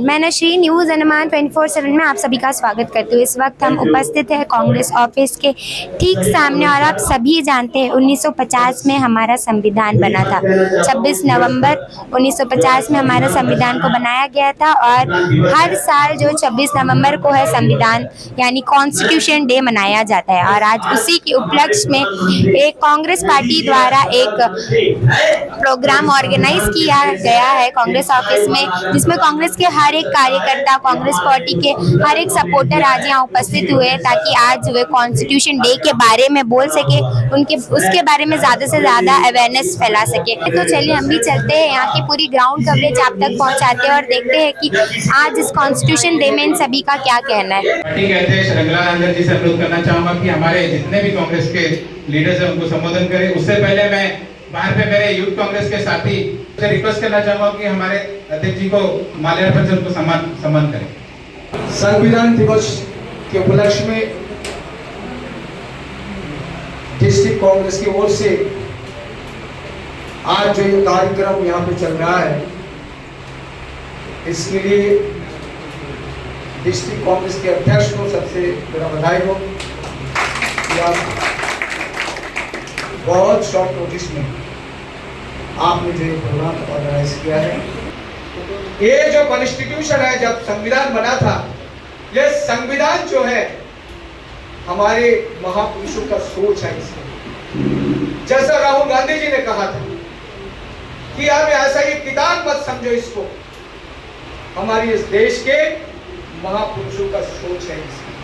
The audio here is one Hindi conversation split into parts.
मैं नशरी न्यूज़ अनुमान 24/7 में आप सभी का स्वागत करती हूँ। इस वक्त हम उपस्थित हैं कांग्रेस ऑफिस के ठीक सामने और आप सभी जानते हैं 1950 में हमारा संविधान बना था। 26 नवंबर 1950 में हमारा संविधान को बनाया गया था और हर साल जो 26 नवंबर को है संविधान यानी कॉन्स्टिट्यूशन डे मनाया जाता है। और आज उसी के उपलक्ष्य में एक कांग्रेस पार्टी द्वारा एक प्रोग्राम ऑर्गेनाइज किया गया है कांग्रेस ऑफिस में, जिसमें कांग्रेस के हर एक कार्यकर्ता, कांग्रेस पार्टी के हर एक सपोर्टर आज यहाँ उपस्थित हुए ताकि आज वे कॉन्स्टिट्यूशन डे के बारे में बोल सके, उनके उसके बारे में ज़्यादा से ज़्यादा अवेयरनेस फैला सके। तो चलिए हम भी चलते हैं, यहाँ की पूरी ग्राउंड कवरेज आप तक पहुँचाते हैं और देखते हैं कि आज इस कॉन्स्टिट्यूशन डे में इन सभी का क्या कहना है। पार्टी के अध्यक्ष रंगलाल जी से अनुरोध करना चाहूंगा कि हमारे जितने भी कांग्रेस के लीडर्स हैं उनको संबोधन करें। उससे पहले मैं बाहर पे मेरे यूथ कांग्रेस के साथी से रिक्वेस्ट करना चाहूंगा कि हमारे अध्यक्ष जी को माल्यार्पण से उनको सम्मान करें। संविधान दिवस के उपलक्ष्य में डिस्ट्रिक्ट कांग्रेस की ओर से आज जो ये कार्यक्रम यहाँ पे चल रहा है, इसके लिए डिस्ट्रिक्ट कांग्रेस के अध्यक्ष को सबसे मेरा बधाई हो। बहुत शॉर्ट नोटिस में आपने जो ये प्रोग्राम ऑर्गेनाइज किया है, ये जो कॉन्स्टिट्यूशन है, जब संविधान बना था, ये संविधान जो है हमारे महापुरुषों का सोच है। इसमें जैसा राहुल गांधी जी ने कहा था कि आप ऐसा ये किताब मत समझो इसको, हमारी इस देश के महापुरुषों का सोच है इसमें।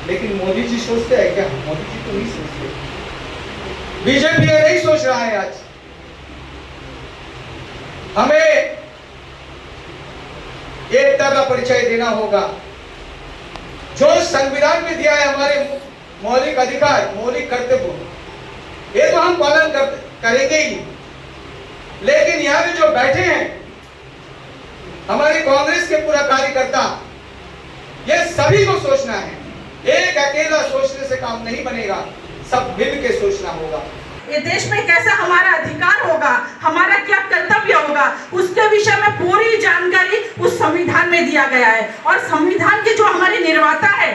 लेकिन मोदी जी सोचते हैं क्या? मोदी जी तो नहीं सोचते, बीजेपी ये नहीं सोच रहा है। आज हमें एकता का परिचय देना होगा। जो संविधान में दिया है हमारे मौलिक अधिकार, मौलिक कर्तव्य, ये तो हम पालन करेंगे ही। लेकिन यहाँ पे जो बैठे हैं हमारी कांग्रेस के पूरा कार्यकर्ता, ये सभी को सोचना है। एक अकेला सोचने से काम नहीं बनेगा, सब मिल के सोचना होगा। ये देश में कैसा हमारा अधिकार होगा, हमारा क्या कर्तव्य होगा, उसके विषय में पूरी जानकारी उस संविधान में दिया गया है। और संविधान के जो हमारे निर्माता है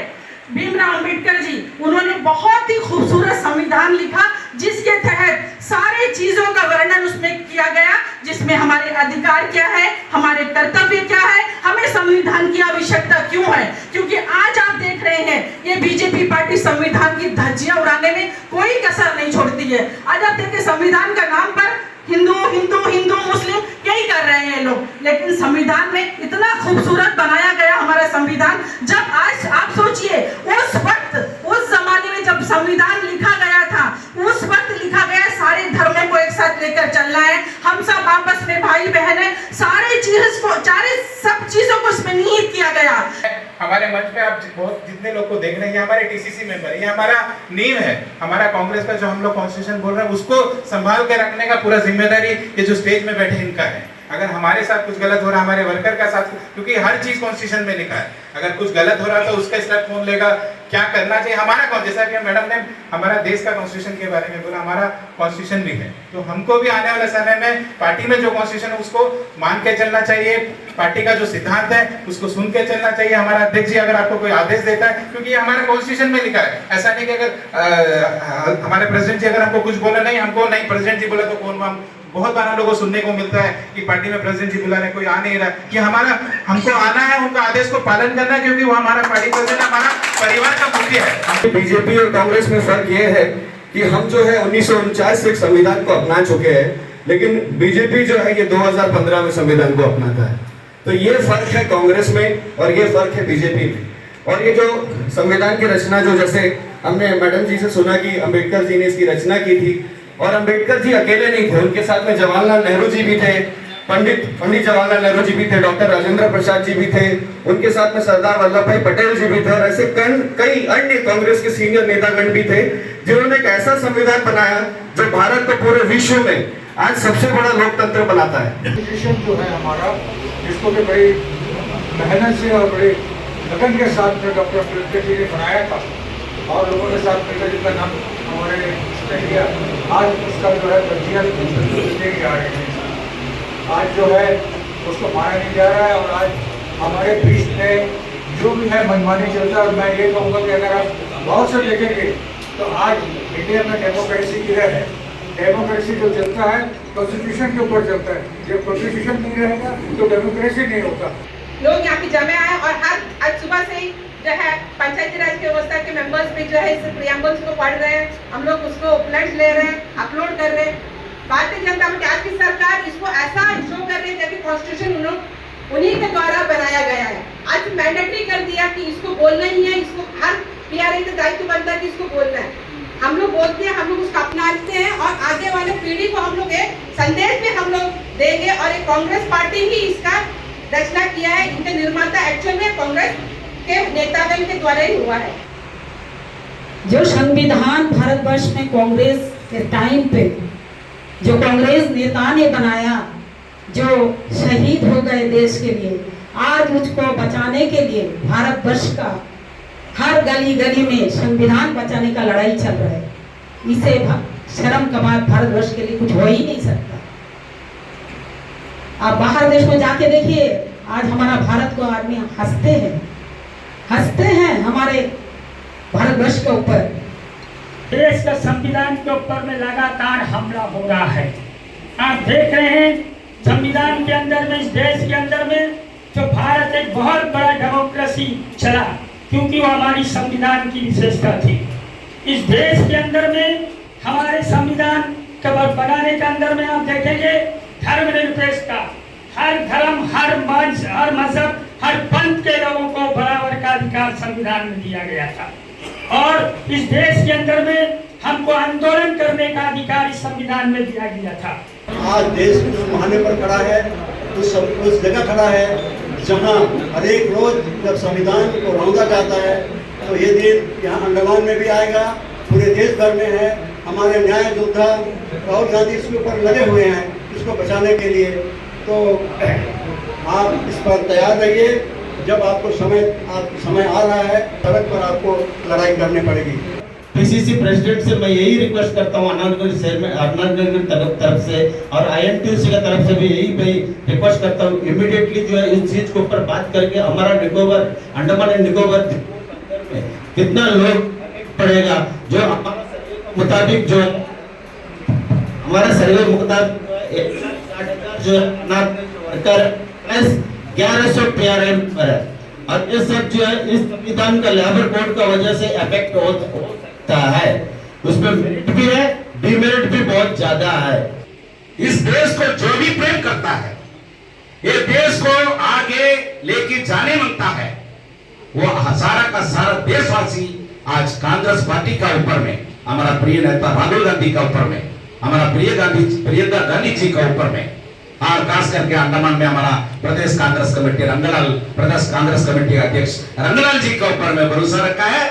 भीमराव अंबेडकर जी, उन्होंने बहुत ही खूबसूरत संविधान लिखा, जिसके तहत सारे चीजों का वर्णन उसमें किया गया, जिसमें हमारे अधिकार क्या है, हमारे कर्तव्य क्या है, हमें संविधान की आवश्यकता क्यों है। क्योंकि आज आप देख रहे हैं ये बीजेपी पार्टी संविधान की धज्जियां उड़ाने में कोई कसर नहीं छोड़ती है। आज आप देखिए संविधान का नाम पर हिंदू हिंदू हिंदू मुस्लिम यही कर रहे हैं लोग, लेकिन संविधान में इतना खूबसूरत बनाया गया हमारा संविधान। जब आज आप सोचिए उस वक्त, उस जमाने में जब संविधान लिखा गया था, उस वक्त लिखा गया सारे धर्मों को एक साथ लेकर चलना है, हम सब आपस में भाई बहन है, सारे सब चीजों को इसमें निहित किया गया। हमारे मंच पे आप बहुत जितने लोग को देख रहे हैं, ये हमारे टीसीसी मेंबर, ये हमारा नींव है, हमारा कांग्रेस का जो हम लोग कॉन्स्टिट्यूशन बोल रहे हैं उसको संभाल के रखने का पूरा जिम्मेदारी ये जो स्टेज में बैठे इनका है। अगर हमारे साथ कुछ गलत हो रहा है, हमारे वर्कर का साथ, क्योंकि हर चीज कॉन्स्टिट्यूशन में लिखा है, अगर कुछ गलत हो रहा है तो उसका स्टेप कौन लेगा, क्या करना चाहिए, हमारा कौन, जैसा कि मैडम ने हमारा देश का कॉन्स्टिट्यूशन के बारे में बोला, हमारा कॉन्स्टिट्यूशन भी है, तो हमको भी आने वाले समय में पार्टी में जो कॉन्स्टिट्यूशन है उसको मान के चलना चाहिए, पार्टी का जो सिद्धांत है उसको सुन के चलना चाहिए। हमारा अध्यक्ष जी अगर आपको कोई आदेश देता है, क्योंकि ये हमारे कॉन्स्टिट्यूशन में लिखा है, ऐसा नहीं कि अगर हमारे प्रेसिडेंट जी अगर हमको कुछ बोला, नहीं हमको नहीं प्रेसिडेंट जी बोला तो कौन, हम बहुत बार लोगों को सुनने को मिलता है कि पार्टी में प्रेसिडेंट जी बुला रहे, कोई आ नहीं रहा, कि हमारा हमको आना है, उनका आदेश को पालन करना है, क्योंकि वो हमारा पार्टी प्रेसिडेंट हमारा परिवार का मुखिया है। बीजेपी और कांग्रेस में फर्क ये है कि हम जो है 1949 से संविधान को अपना चुके हैं, लेकिन बीजेपी जो है ये 2015 में संविधान को अपनाता है। तो ये फर्क है कांग्रेस में और ये फर्क है बीजेपी में। और ये जो संविधान की रचना, जो जैसे हमने मैडम जी से सुना कि अंबेडकर जी ने इसकी रचना की थी, और अंबेडकर जी अकेले नहीं थे, उनके साथ में जवाहरलाल नेहरू जी भी थे, पंडित जवाहरलाल नेहरू जी भी थे, डॉक्टर राजेंद्र प्रसाद जी भी थे, उनके साथ में सरदार वल्लभ भाई पटेल जी भी थे, और ऐसे कई अन्य कांग्रेस के सीनियर नेतागण भी थे, जिन्होंने एक ऐसा संविधान बनाया जो भारत को पूरे विश्व में आज सबसे बड़ा लोकतंत्र बनाता है। कॉन्स्टिट्यूशन जो है हमारा, जिसको भी बड़ी मेहनत से और बड़े लगन के साथ में डॉक्टर अम्बेडकर जी ने बनाया था, और लोगों के साथ मिलकर जिनका नाम हमारे किया, आज उसका जो है दर्जियाँ देके आ रहे हैं। आज जो है उसको माना नहीं जा रहा है, और आज हमारे बीच में जो भी है मनमानी चलता है। और मैं ये कहूँगा कि अगर आप बहुत से देखेंगे तो आज इंडिया में डेमोक्रेसी किधर है। डेमोक्रेसी जो चलता है कॉन्स्टिट्यूशन के ऊपर चलता है, जब कॉन्स्टिट्यूशन नहीं रहेगा तो डेमोक्रेसी नहीं होता। लोग यहाँ पे जमे आए और आज सुबह से ही जो है पंचायती राज की व्यवस्था के मेंबर्स भी जो है इस प्रियम्बल्स को पढ़ रहे हैं, हम लोग उसको प्लेट्स ले रहे हैं, अपलोड कर रहे हैं। भारतीय जनता पार्टी आज की सरकार इसको ऐसा शो कर रही है जैसे कॉन्स्टिट्यूशन उन्हीं के द्वारा बनाया गया है। आज मैंडेटरी कर दिया कि इसको बोलना ही है, इसको हर पीआरए का दायित्व बनता है कि इसको बोलना है। हम लोग बोलते हैं, हम लोग उसको अपनाते हैं, और आगे वाले पीढ़ी को हम लोग एक संदेश भी हम लोग देंगे। और एक कांग्रेस पार्टी ही इसका रचना किया है, इनके निर्माता एक्चुअल में कांग्रेस के नेतागण के द्वारा ही हुआ है। जो संविधान भारतवर्ष में कांग्रेस के टाइम पे जो कांग्रेस नेता ने बनाया, जो शहीद हो गए देश के लिए, आज उसको बचाने के लिए भारतवर्ष का हर गली गली में संविधान बचाने का लड़ाई चल रहा है। इसे शर्म का बात भारतवर्ष के लिए कुछ हो ही नहीं सकता। आप बाहर देश में जाके देखिए, आज हमारा भारत को आदमी हंसते हैं हमारे भारतवर्ष के ऊपर। देश का संविधान के ऊपर में लगातार हमला हो रहा है। आप देख रहे हैं संविधान के अंदर में, इस देश के अंदर में जो भारत एक बहुत बड़ा डेमोक्रेसी चला, क्योंकि वो हमारी संविधान की विशेषता थी। इस देश के अंदर में हमारे संविधान के बनाने के अंदर में आप देखेंगे धर्मनिरपेक्षता, हर धर्म, हर मंच, हर मजहब, हर पंथ के लोगों को बराबर का अधिकार संविधान में दिया गया था। और इस देश के अंदर में हमको आंदोलन करने का अधिकार इस संविधान में दिया गया था। आज देश उस मुहाने पर खड़ा है, उस जगह खड़ा है जहां हर एक रोज जब संविधान को रौंदा जाता है, तो ये दिन यहाँ अंडमान में भी आएगा, पूरे देश भर में है। हमारे न्याय योद्धा राहुल गांधी इसके ऊपर लगे हुए हैं इसको बचाने के लिए। तो आप इस पर तैयार रहिए, जब आपको समय आ रहा है, सड़क पर आपको लड़ाई करनी पड़ेगी। पीसीसी प्रेसिडेंट से मैं यही रिक्वेस्ट करता हूँ अनारगढ़ शहर में, अनारगढ़ तरफ से, और INTUC की तरफ से भी यही रिक्वेस्ट करता हूँ, इमीडिएटली जो है इस चीज के ऊपर बात करके हमारा निकोबार, अंडमान एंड निकोबार में कितना लोग पड़ेगा, जो हमारा मुताबिक जो हमारा सर्वे मुताबिक जो वर्कर प्लस 1100 PRM पर है, और ये सब जो है इस संविधान का लेबर कोड का वजह से इफेक्ट हो सकता है। उसमें मेरिट भी है, डिमेरिट भी बहुत ज्यादा है। इस देश को जो भी प्रेम करता है, ये देश को आगे लेके जाने मांगता है, वो सारा का सारा देशवासी आज कांग्रेस पार्टी का ऊपर में, हमारा प्रिय नेता राहुल गांधी का ऊपर में, हमारा प्रियंका गांधी जी का ऊपर में, और खास करके अंडमान में हमारा प्रदेश कांग्रेस कमेटी प्रदेश कांग्रेस कमेटी का अध्यक्ष रंगलाल जी के ऊपर में भरोसा रखा है।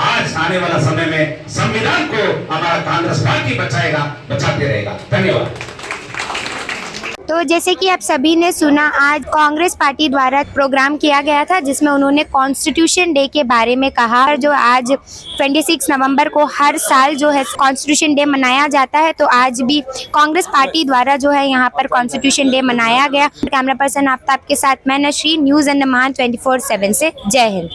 आज आने वाला समय में संविधान को हमारा कांग्रेस पार्टी बचाएगा, बचाते रहेगा। धन्यवाद। तो जैसे कि आप सभी ने सुना, आज कांग्रेस पार्टी द्वारा प्रोग्राम किया गया था जिसमें उन्होंने कॉन्स्टिट्यूशन डे के बारे में कहा। और जो आज 26 नवंबर को हर साल जो है कॉन्स्टिट्यूशन डे मनाया जाता है, तो आज भी कांग्रेस पार्टी द्वारा जो है यहाँ पर कॉन्स्टिट्यूशन डे मनाया गया। कैमरा पर्सन आफ्ताब के साथ मैं नशरीन, न्यूज़ अंडमान 24/7 से। जय हिंद।